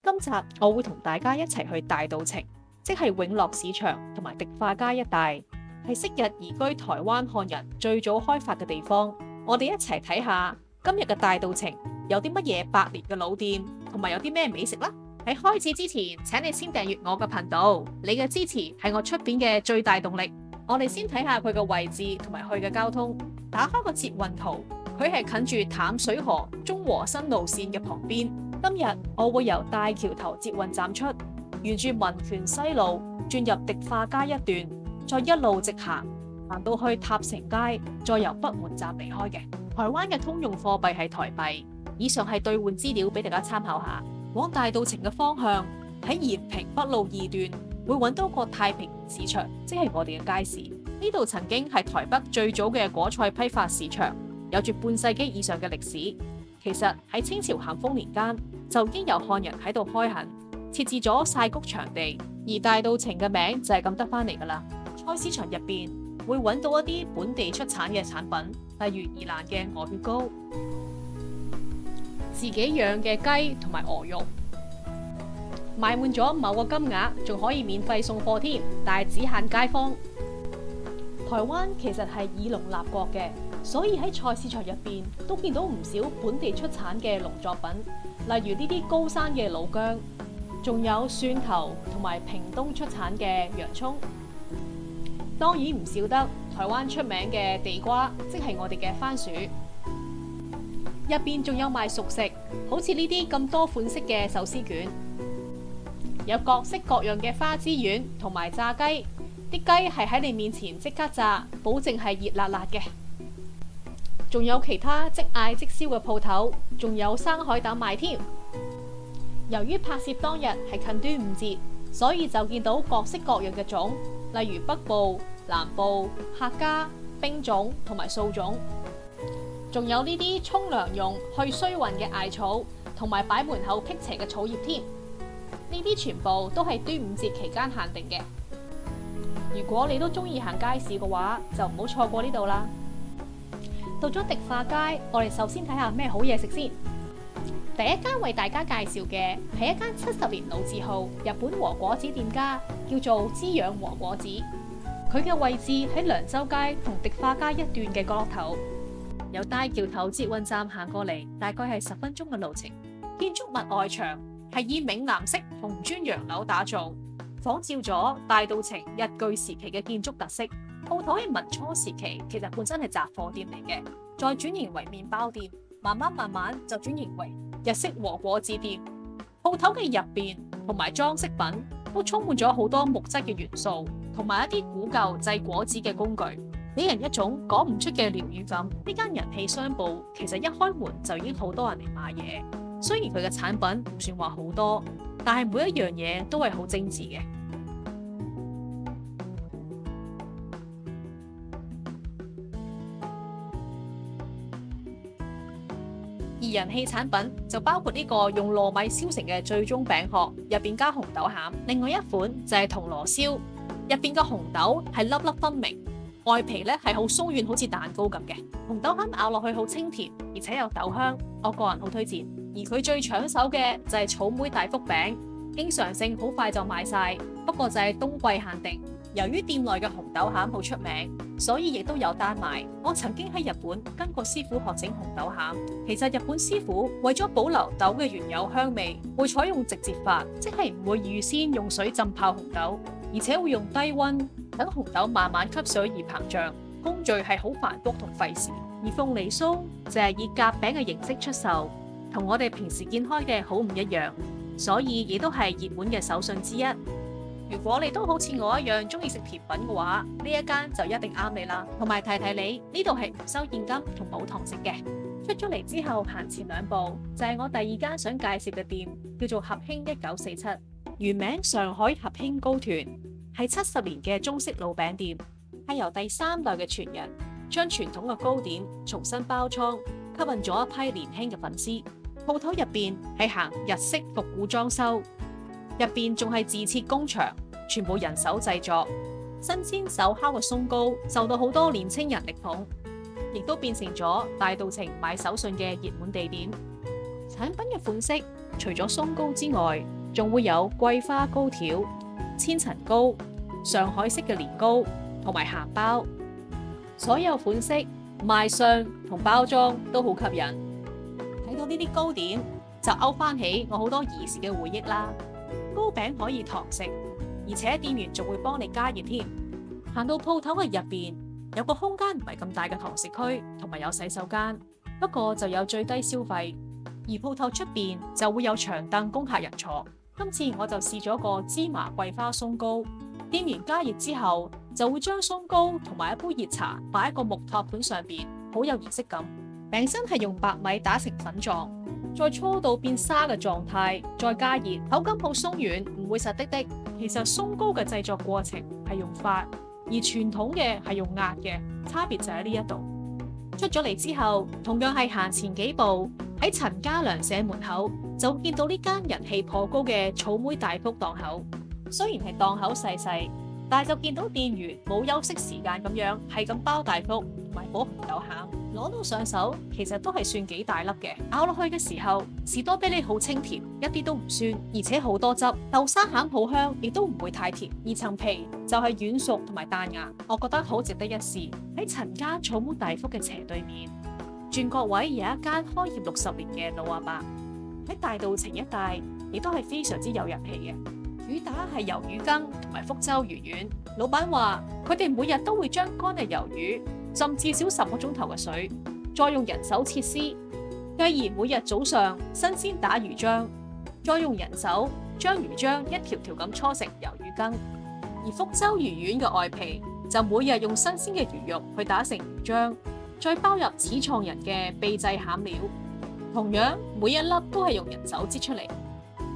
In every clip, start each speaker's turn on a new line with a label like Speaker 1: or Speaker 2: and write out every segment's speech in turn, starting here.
Speaker 1: 今集我會同大家一齊去大稻埕，即係永樂市場同埋迪化街一帶，係昔日移居台灣漢人最早開發嘅地方。我哋一齊睇下今日嘅大稻埕有啲乜嘢百年嘅老店，同埋有啲咩美食啦。喺開始之前，請你先訂閱我嘅頻道，你嘅支持係我出片嘅最大動力。我哋先睇下佢嘅位置同埋去嘅交通。打開個捷運圖，佢係近住淡水河中和新路線嘅旁邊。今日我會由大橋頭捷運站出，沿住民權西路轉入迪化街一段，再一路直行到去塔城街，再由北門站離開嘅。台灣嘅通用貨幣係台幣。以上係兌換資料俾大家參考下。往大稻埕嘅方向，喺延平北路2段會揾到個太平市場，即係我哋嘅街市。呢度曾經係台北最早嘅果菜批發市場，有住半世紀以上嘅歷史。其實喺清朝咸豐年間就已經有漢人喺度開墾，設置咗曬谷場地，而大稻埕嘅名就係咁得返嚟㗎啦。菜市場入邊會揾到一啲本地出產嘅產品，例如宜蘭嘅鵝血糕、自己養嘅雞同埋鵝肉，買滿咗某個金額仲可以免費送貨添，但係只限街坊。台灣其實係以農立國嘅，所以喺菜市場入邊都見到唔少本地出產嘅農作品，例如呢啲高山嘅老薑，仲有蒜頭同埋屏東出產嘅洋蔥。當然唔少得台灣出名嘅地瓜，即係我哋嘅番薯。入邊仲有賣熟食，好似呢啲咁多款式嘅壽司卷，有各式各樣嘅花枝丸同埋炸雞。啲雞係喺你面前即刻炸，保證係熱辣辣嘅。仲有其他即嗌即燒嘅鋪頭，仲有生海膽賣添。由於拍攝當日係近端午節，所以就見到各式各樣嘅粽，例如北部、南部、客家、冰粽同埋素粽。仲有呢啲沖涼用去衰運嘅艾草，同埋擺門口辟邪嘅草葉添。呢啲全部都係端午節期間限定嘅。如果你都中意行街市嘅話，就唔好錯過呢度啦。到咗迪化街，我哋首先睇下咩好嘢食先。第一間為大家介紹嘅係一間70年老字號日本和果子店家，叫做滋養和果子。佢嘅位置喺涼州街同迪化街一段嘅角落頭，由大橋頭捷運站行過嚟，大概係10分鐘嘅路程。建築物外牆係以嶺南式紅磚洋樓打造，仿照咗大稻埕日據時期嘅建築特色。鋪頭喺民初時期其實本身係雜貨店嚟嘅，再轉型為麵包店，慢慢就轉型為日式和果子店。鋪頭嘅入邊同埋裝飾品都充滿咗好多木質嘅元素，同埋一啲古舊製果子嘅工具，俾人一種講唔出嘅療愈感。呢間人氣商鋪其實一開門就已經好多人嚟買嘢。雖然佢嘅產品唔算話好多，但係每一樣嘢都係好精緻嘅。而人氣產品就包括呢個用糯米燒成嘅最中餅殼，入邊加紅豆餡。另外一款就係銅鑼燒，入邊嘅紅豆係粒粒分明，外皮咧係好鬆軟，好似蛋糕咁嘅。紅豆餡咬落去好清甜，而且有豆香，我個人好推薦。而佢最搶手嘅就係草莓大福餅，經常性好快就賣晒，不過就係冬季限定。由於店內嘅紅豆餡好出名，所以亦都有單賣。我曾經喺日本跟過師傅學整紅豆餡。其實日本師傅為咗保留豆嘅原有香味，會採用直接法，即係唔會預先用水浸泡紅豆，而且會用低溫等紅豆慢慢吸水而膨脹。工序係好繁複同費時。而鳳梨酥就係以夾餅嘅形式出售，同我哋平時見開嘅好唔一樣，所以亦都係熱門嘅手信之一。如果你都好似我一樣中意食甜品嘅話，呢一間就一定啱你啦。同埋提你，呢度係唔收現金同冇堂食嘅。出咗嚟之後行前2步就係我第2間想介紹嘅店，叫做合興1947，原名上海合興糕團，係70年嘅中式老餅店，係由第3代嘅傳人將傳統嘅糕點重新包裝，吸引咗一批年輕嘅粉絲。鋪頭入邊係行日式復古裝修，入邊仲係自設工場，全部人手製作，新鮮手烤嘅鬆糕受到好多年青人力捧，亦都變成咗大稻埕買手信嘅熱門地點。產品嘅款式除咗鬆糕之外，仲會有桂花糕條、千層糕、上海式嘅年糕同埋鹹包。所有款式、賣相同包裝都好吸引。睇到呢啲糕點就勾翻起我好多兒時嘅回憶啦。糕餅可以堂食，而且店員仲會幫你加熱添。行到鋪頭嘅入邊，有個空間唔係咁大嘅堂食區，同埋有洗手間，不過就有最低消費。而鋪頭出邊就會有長凳供客人坐。今次我就試咗個芝麻桂花鬆糕，店員加熱之後就會將鬆糕同埋一杯熱茶擺喺個木托盤上邊，好有儀式感。餅身係用白米打成粉狀，再搓到變沙嘅狀態，再加熱，口感好鬆軟，唔會實滴滴。其實鬆糕嘅製作過程係用發，而傳統嘅係用壓嘅，差別就喺呢一度。出咗嚟之後，同樣係行前幾步，喺陳家良社門口就見到呢間人氣頗高嘅草莓大福檔口。雖然係檔口細細，但係就見到店員冇休息時間咁樣，係咁包大福同埋果紅豆餡，攞到上手其實都係算幾大粒嘅。咬落去嘅時候，士多啤梨好清甜，一啲都唔酸，而且好多汁。豆沙餡好香，亦都唔會太甜。而層皮就係軟熟同埋彈牙，我覺得好值得一試。喺陳家草莓大福嘅斜對面，轉角位有一間開業60年嘅老阿伯。喺大道情一帶，亦都係非常之有人氣嘅。主打係魷魚羹同埋福州魚丸。老闆話佢哋每日都會將乾嘅魷魚浸至少10個鐘頭嘅水，再用人手切絲，繼而每日早上新鮮打魚漿，再用人手將魚漿一條條咁搓成魷魚羹。而福州魚丸嘅外皮就每日用新鮮嘅魚肉去打成魚漿，再包入始創人嘅秘製餡料，同樣每一粒都係用人手擠出嚟。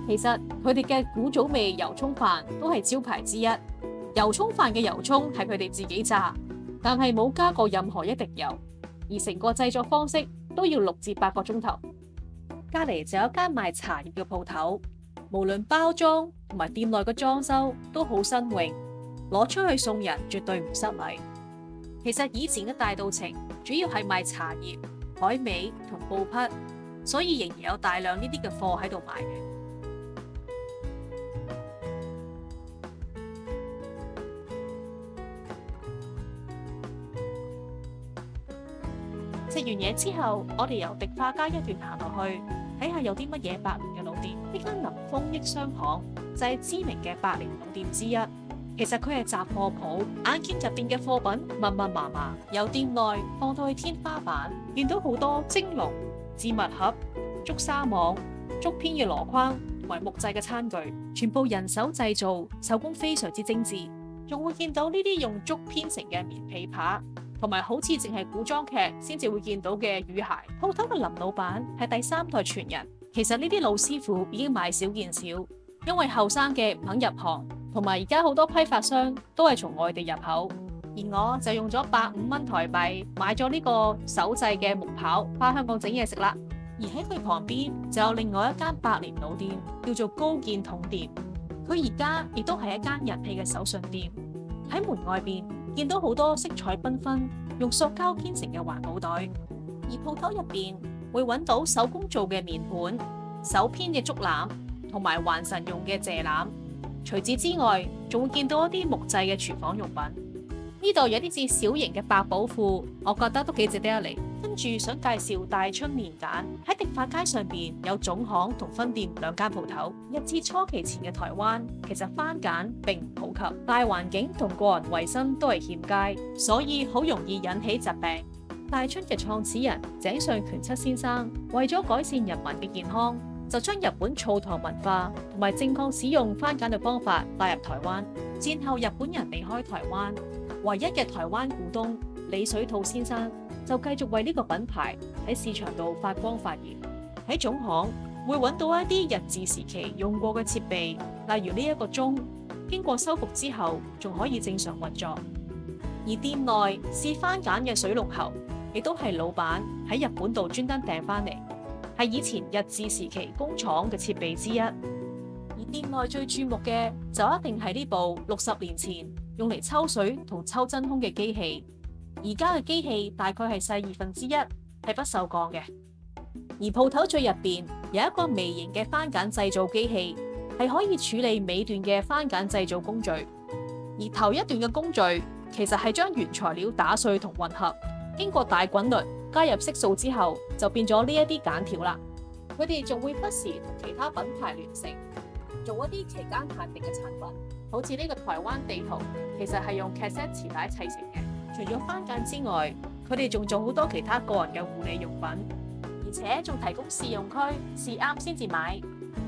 Speaker 1: 其實佢哋嘅古早味油蔥飯都係招牌之一。油蔥飯嘅油蔥係佢哋自己炸，但係冇加過任何一滴油，而成個製作方式都要6至8個鐘頭。隔籬就有一間賣茶葉嘅鋪頭，無論包裝同埋店內嘅裝修都好新穎，攞出去送人絕對唔失禮。其實以前嘅大道情主要係賣茶葉、海味同布匹，所以仍然有大量呢啲嘅貨喺度賣嘅。食完嘢之後，我哋由迪化街一段行落去，睇下有啲乜嘢百年嘅老店。呢間林豐益商行就係知名嘅百年老店之一。其實佢係雜貨鋪，眼見入邊嘅貨品密密麻麻，由店內放到去天花板，見到好多蒸籠、置物盒、竹沙網、竹編嘅籮筐同埋木製嘅餐具，全部人手製造，手工非常之精緻。仲會見到呢啲用竹編成嘅棉被扒，同埋好似淨係古裝劇先至會見到嘅雨鞋。鋪頭嘅林老闆係第3代傳人，其實呢啲老師傅已經買少見少，因為後生嘅唔肯入行，同埋而家好多批發商都係從外地入口。而我就用咗150蚊台幣買咗呢個手製嘅木刨，返香港整嘢食啦。而喺佢旁邊就有另外一間百年老店，叫做高見統店。佢而家亦都係一間人氣嘅手信店。喺門外邊見到好多色彩繽紛、用塑膠編成嘅環保袋，而鋪頭入邊會揾到手工做嘅面盤、手編嘅竹籃同埋還神用嘅蔗籃。除此之外，仲會見到一啲木製嘅廚房用品。呢度有啲似小型嘅百寶庫，我覺得都幾值得一嚟。跟住想介紹大春麵梘，喺迪化街上邊有總行同分店2間鋪頭。日治初期前嘅台灣，其實番梘並唔普及，大環境同個人衛生都係欠佳，所以好容易引起疾病。大春嘅創始人井上權七先生為咗改善人民嘅健康，就將日本澡堂文化同埋正確使用番梘嘅方法帶入台灣。戰後日本人離開台灣，唯一嘅台灣股東李水兔先生就繼續為呢個品牌喺市場度發光發熱。喺總行會揾到一啲日治時期用過嘅設備，例如呢一個鐘，經過修復之後仲可以正常運作。而店內試番梘嘅水龍喉，亦都係老闆喺日本度專登訂翻嚟，係以前日治時期工廠嘅設備之一。而店內最注目嘅就一定係呢部60年前用嚟抽水同抽真空嘅機器，而家嘅機器大概係細1/2，係不鏽鋼嘅。而鋪頭最入邊有一個微型嘅番梘製造機器，係可以處理尾段嘅番梘製造工序。而頭一段嘅工序其實係將原材料打碎同混合，經過大滾輪加入色素之後，就變咗呢一啲梘條啦。佢哋仲會不時同其他品牌聯成，做一啲期間限定嘅產品，好似呢個台灣地圖，其實係用 cassette 磁帶砌成嘅。除咗番梘之外，佢哋仲做好多其他個人嘅護理用品，而且仲提供試用區，試啱先至買。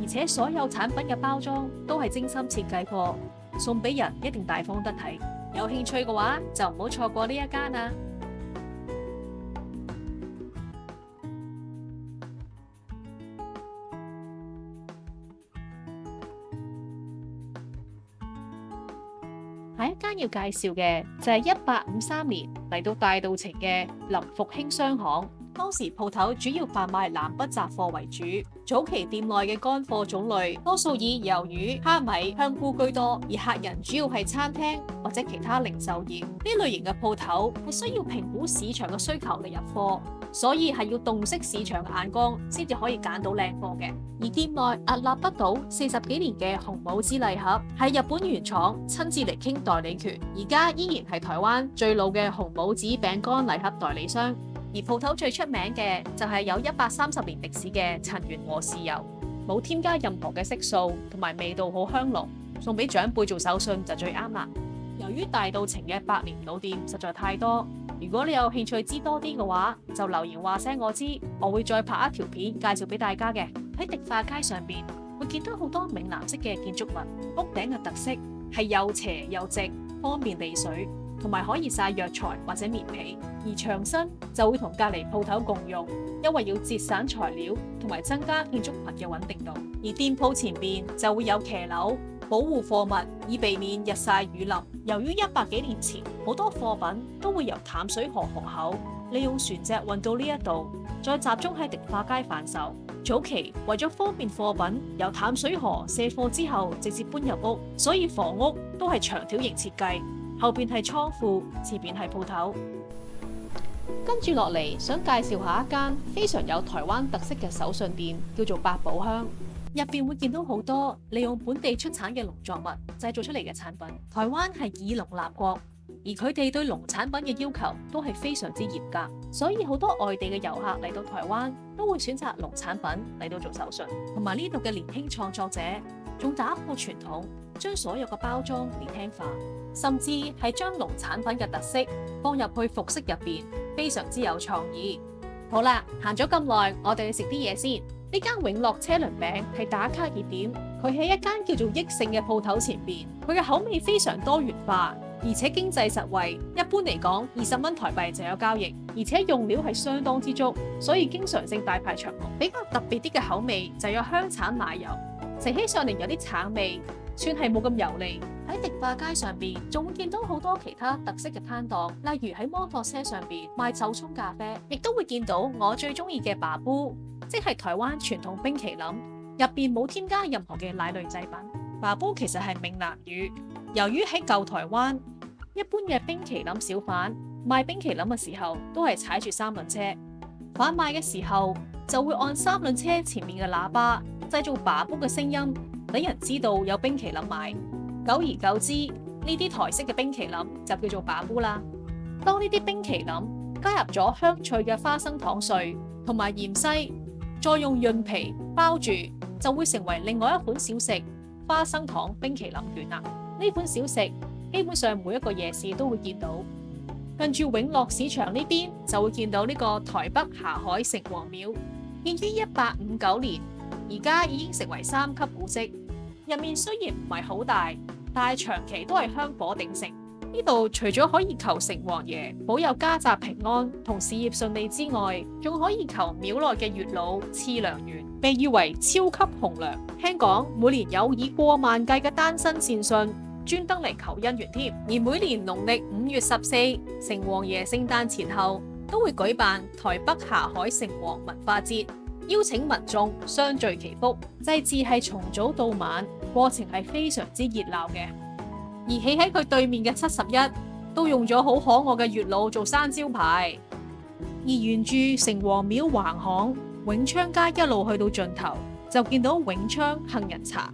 Speaker 1: 而且所有產品嘅包裝都係精心設計過，送俾人一定大方得體。有興趣嘅話，就唔好錯過呢一間啦。下一間要介紹嘅就係1853年嚟到大稻埕嘅林復興商行。當時鋪頭主要販賣南北雜貨為主，早期店內嘅乾貨種類多數以魷魚、蝦米、香菇居多，而客人主要係餐廳或者其他零售業。呢類型嘅鋪頭係需要評估市場嘅需求嚟入貨，所以係要洞悉市場嘅眼光先至可以揀到靚貨嘅。而店內屹立不倒40幾年嘅紅帽子禮盒係日本原廠親自嚟傾代理權，而家依然係台灣最老嘅紅帽子餅乾禮盒代理商。而鋪頭最出名嘅就係有130年歷史嘅陳元和豉油，冇添加任何嘅色素，同埋味道好香濃，送俾長輩做手信就最啱啦。由於大稻埕嘅百年老店實在太多，如果你有興趣知多啲嘅話，就留言話聲我知，我會再拍一條片介紹俾大家嘅。喺迪化街上邊會見到好多嶺南式嘅建築物，屋頂嘅特色係又斜又直，方便利水，同埋可以曬藥材或者棉被。而牆身就會同隔離鋪頭共用，因為要節省材料同埋增加建築物嘅穩定度。而店鋪前邊就會有騎樓保護貨物，以避免日曬雨淋。由於100幾年前好多貨品都會由淡水河河口利用船隻運到呢一度，再集中喺迪化街販售。早期為咗方便貨品由淡水河卸貨之後直接搬入屋，所以房屋都係長條形設計，後邊係倉庫，前邊係鋪頭。跟住落嚟，想介紹下一間非常有台灣特色嘅手信店，叫做百寶香。入邊會見到好多利用本地出產嘅農作物製造出嚟嘅產品。台灣係以農立國，而佢哋對農產品嘅要求都係非常之嚴格，所以好多外地嘅遊客嚟到台灣都會選擇農產品嚟到做手信。同埋呢度嘅年輕創作者仲打破傳統，將所有嘅包裝年輕化，甚至係將農產品嘅特色放入去服飾入邊，非常之有創意。好啦，行咗咁耐，我哋去食啲嘢先。呢間永樂車輪餅係打卡熱點，佢喺一間叫做益盛嘅鋪頭前邊，佢嘅口味非常多元化，而且經濟實惠。一般嚟講，20蚊台幣就有交易，而且用料係相當之足，所以經常性大排長龍。比較特別啲嘅口味就有香橙奶油，食起上嚟有啲橙味，算係冇咁油膩。喺迪化街上邊仲會見到好多其他特色嘅攤檔，例如喺摩托車上邊賣手沖咖啡，亦都會見到我最中意嘅爸姑，即係台灣傳統冰淇淋，入邊冇添加任何嘅奶類製品。爸姑其實係閩南語，由於喺舊台灣，一般嘅冰淇淋小販賣冰淇淋嘅時候都係踩住三輪車，販賣嘅時候就會按三輪車前面嘅喇叭製造爸姑嘅聲音，等人知道有冰淇淋買。久而久之，呢啲台式嘅冰淇淋就叫做爸姑啦。當呢啲冰淇淋加入咗香脆嘅花生糖碎同埋芫茜，再用潤皮包住，就會成為另外一款小食——花生糖冰淇淋卷啦。呢款小食基本上每一個夜市都會見到。近住永樂市場呢邊就會見到呢個台北霞海城隍廟，建於1859年，而家已經成為3級古蹟。入面雖然唔係好大，但係長期都係香火鼎盛。呢度除咗可以求城隍爺保佑家宅平安同事業順利之外，仲可以求廟內嘅月老賜良緣，被譽為超級紅娘。聽講每年有以過萬計嘅單身善信專登嚟求姻緣添。而每年農曆5月14，城隍爺聖誕前後都會舉辦台北霞海城隍文化節，邀請民眾相聚祈福，祭祀係從早到晚，過程係非常之熱鬧嘅。而企喺佢對面嘅71都用咗好可愛嘅月老做生招牌。而沿住城隍廟橫巷永昌街一路去到盡頭，就見到永昌杏仁茶。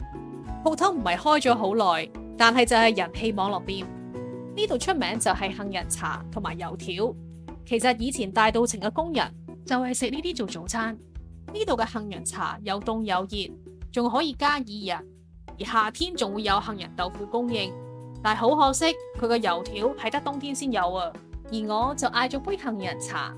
Speaker 1: 鋪頭唔係開咗好耐，但係就係人氣網絡店。呢度出名就係杏仁茶同埋油條。其實以前大稻埕嘅工人就係食呢啲做早餐。呢度嘅杏仁茶又凍又熱，仲可以加薏仁，而夏天仲會有杏仁豆腐供應。但係好可惜，佢個油條係得冬天先有啊。而我就嗌咗杯杏仁茶，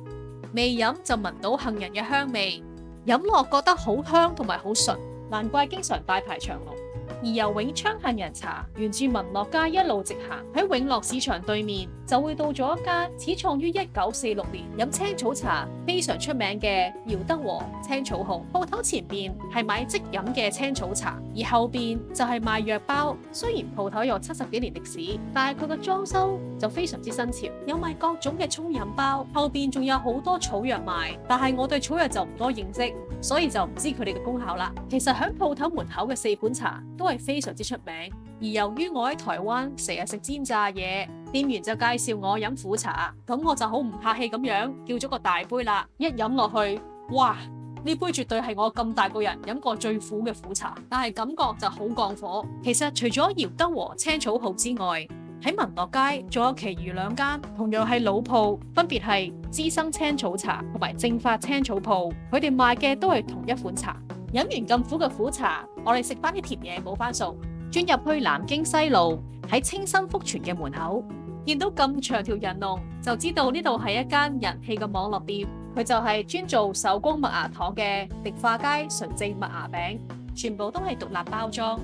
Speaker 1: 未飲就聞到杏仁嘅香味，飲落覺得好香同埋好純，難怪經常大排長龍。而由永昌杏仁茶沿住民樂街一路直行，喺永樂市場對面就會到咗一間始創於1946年飲青草茶非常出名嘅姚德和青草號。鋪頭前邊係買即飲嘅青草茶，而後邊就係賣藥包。雖然鋪頭有70幾年歷史，但係佢嘅裝修就非常之新潮，有賣各種嘅沖飲包，後邊仲有好多草藥賣。但係我對草藥就唔多認識，所以就唔知佢哋嘅功效啦。其實喺鋪頭門口嘅4款茶都係非常之出名，而由於我喺台灣成日食煎炸嘢，店員就介紹我飲苦茶，咁我就好唔客氣咁樣叫咗個大杯啦。一飲落去，哇！呢杯絕對係我咁大個人飲過最苦嘅苦茶，但係感覺就好降火。其實除咗姚德和青草號之外，喺民樂街仲有其餘2間同樣係老鋪，分別係資生青草茶同埋正發青草鋪，佢哋賣嘅都係同一款茶。飲完咁苦嘅苦茶，我哋食翻啲甜嘢補翻數。轉入去南京西路，喺清新福全嘅門口，見到咁長條人龍，就知道呢度係一間人氣嘅網絡店。佢就係專做手工麥芽糖嘅迪化街純正麥芽餅，全部都係獨立包裝。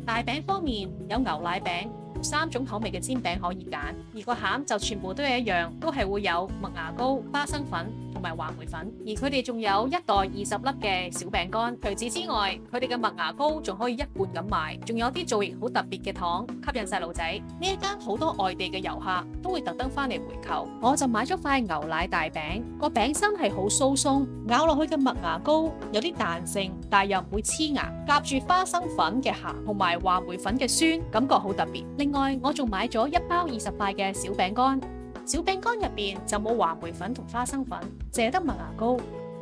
Speaker 1: 大餅方面有牛奶餅、3種口味嘅煎餅可以揀，而個餡就全部都係一樣，都係會有麥芽糕、花生粉同埋話梅粉。而佢哋仲有1袋20粒嘅小餅乾。除此之外，佢哋嘅麥芽糕仲可以一罐咁賣，仲有啲造型好特別嘅糖，吸引細路仔。呢一間好多外地嘅遊客都會特登翻嚟回購。我就買咗塊牛奶大餅，個餅身係好酥鬆，咬落去嘅麥芽糕有啲彈性，但又唔會黐牙，夾住花生粉嘅鹹同埋話梅粉嘅酸，感覺好特別。另外，我仲買咗1包20塊嘅小餅乾。小餅乾入邊就冇話梅粉同花生粉，淨係得麥芽糕，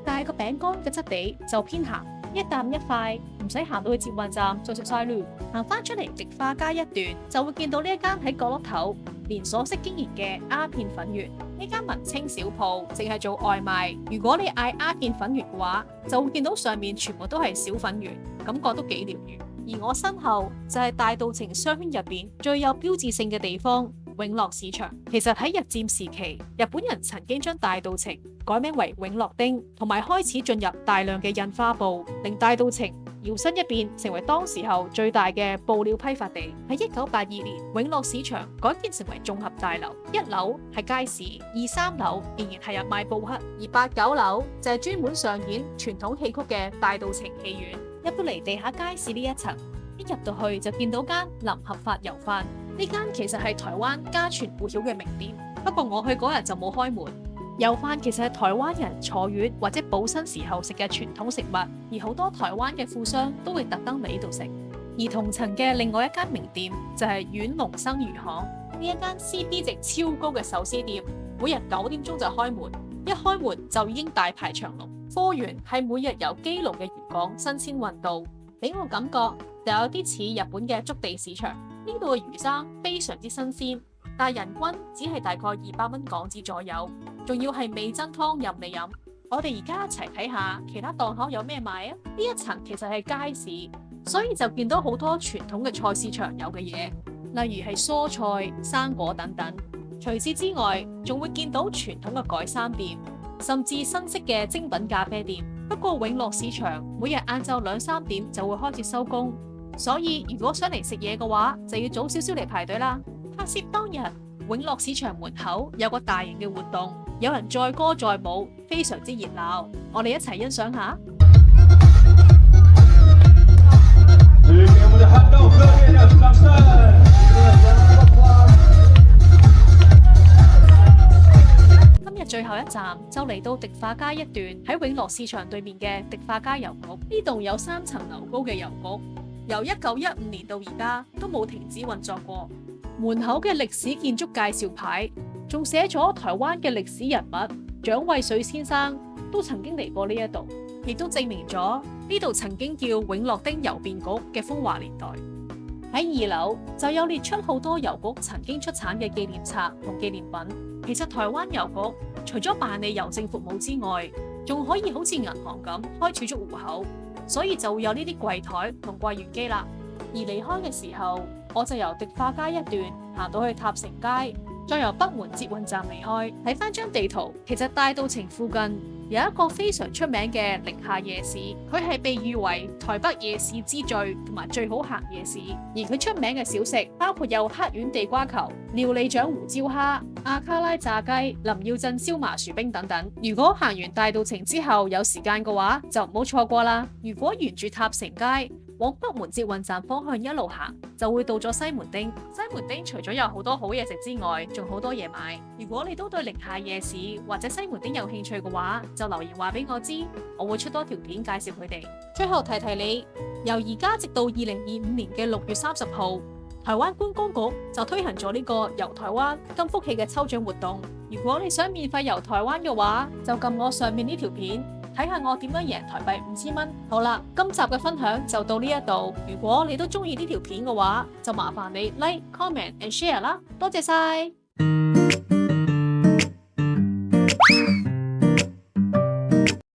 Speaker 1: 但係個餅乾嘅質地就偏鹹，一啖一塊，唔使行到去捷運站就食晒luôn。行翻出嚟迪化街一段，就會見到呢一間喺角落頭連鎖式經營嘅鴉片粉圓。呢間文青小鋪淨係做外賣，如果你嗌鴉片粉圓嘅話，就會見到上面全部都係小粉圓，感覺都幾療癒。而我身後就係大稻埕商圈入邊最有標誌性嘅地方永樂市場。其實喺日佔時期，日本人曾經將大稻埕改名為永樂町，同埋開始進入大量嘅印花布，令大稻埕搖身一變成為當時候最大嘅布料批發地。喺1982年，永樂市場改建成為綜合大樓，1樓係街市，2、3樓仍然係有賣布匹，而8、9樓就係專門上演傳統戲曲嘅大稻埕戲院。入到嚟地下街市呢一層，一入到去就見到間林合發油飯。呢間其實係台灣家傳戶曉嘅名店，不過我去嗰日就冇開門。油飯其實係台灣人坐月或者補身時候食嘅傳統食物，而好多台灣嘅富商都會特登嚟呢度食。而同層嘅另外一間名店就係遠龍生魚行，呢一間 CP 值超高嘅壽司店，每日9點鐘就開門，一開門就已經大排長龍。貨源係每日由基隆嘅漁港新鮮運到，俾我感覺就有啲似日本嘅築地市場。呢度嘅魚生非常之新鮮，但人均只係大概200蚊港紙左右，仲要係味噌湯任你飲。我哋而家一齊睇下其他檔口有咩賣啊！呢一層其實係街市，所以就見到好多傳統嘅菜市場有嘅嘢，例如係蔬菜、生果等等。除此之外，仲會見到傳統嘅改衫店，甚至新式嘅精品咖啡店。不過永樂市場每日晏晝2、3點就會開始收工，所以如果想嚟食嘢嘅話，就要早少少嚟排隊啦。拍攝當日，永樂市場門口有個大型嘅活動，有人載歌載舞，非常之熱鬧。我哋一齊欣賞下。今日最後一站就嚟到迪化街一段，喺永樂市場對面嘅迪化街郵局。呢度有3層樓高嘅郵局，由1915年到而家都冇停止運作過。門口嘅歷史建築介紹牌仲寫咗台灣嘅歷史人物蔣渭水先生都曾經嚟過呢一度。亦都證明咗呢度曾經叫永樂丁郵便局嘅風華年代。喺2樓就有列出好多郵局曾經出產嘅紀念冊同紀念品。其實台灣郵局除咗辦理郵政服務之外，仲可以好似銀行咁開儲蓄戶口，所以就會有呢啲櫃台同櫃員機啦。而離開嘅時候，我就由迪化街一段行到去塔城街，再由北門捷運站離開。睇翻張地圖，其實大稻埕附近有一個非常出名嘅寧夏夜市，佢係被譽為台北夜市之最同埋最好行夜市。而佢出名嘅小食包括有黑丸地瓜球、料理長胡椒蝦、阿卡拉炸雞、林耀鎮燒麻薯冰等等。如果行完大稻埕之後有時間嘅話，就唔好錯過啦。如果沿住塔城街往北門捷運站方向一路行，就會到咗西門町。西門町除咗有好多好嘢食之外，仲好多嘢買。如果你都對寧夏夜市或者西門町有興趣嘅話，就留言話俾我知，我會出多條片介紹佢哋。最後提提你，由而家直到2025年嘅6月30號，台灣觀光局就推行咗呢個遊台灣金福氣嘅抽獎活動。如果你想免費遊台灣嘅話，就撳我上面呢條片，睇下我點樣贏台幣5000蚊。好啦，今集嘅分享就到呢一度。如果你都中意呢條片嘅話，就麻煩你 like、comment and share 啦。多謝晒。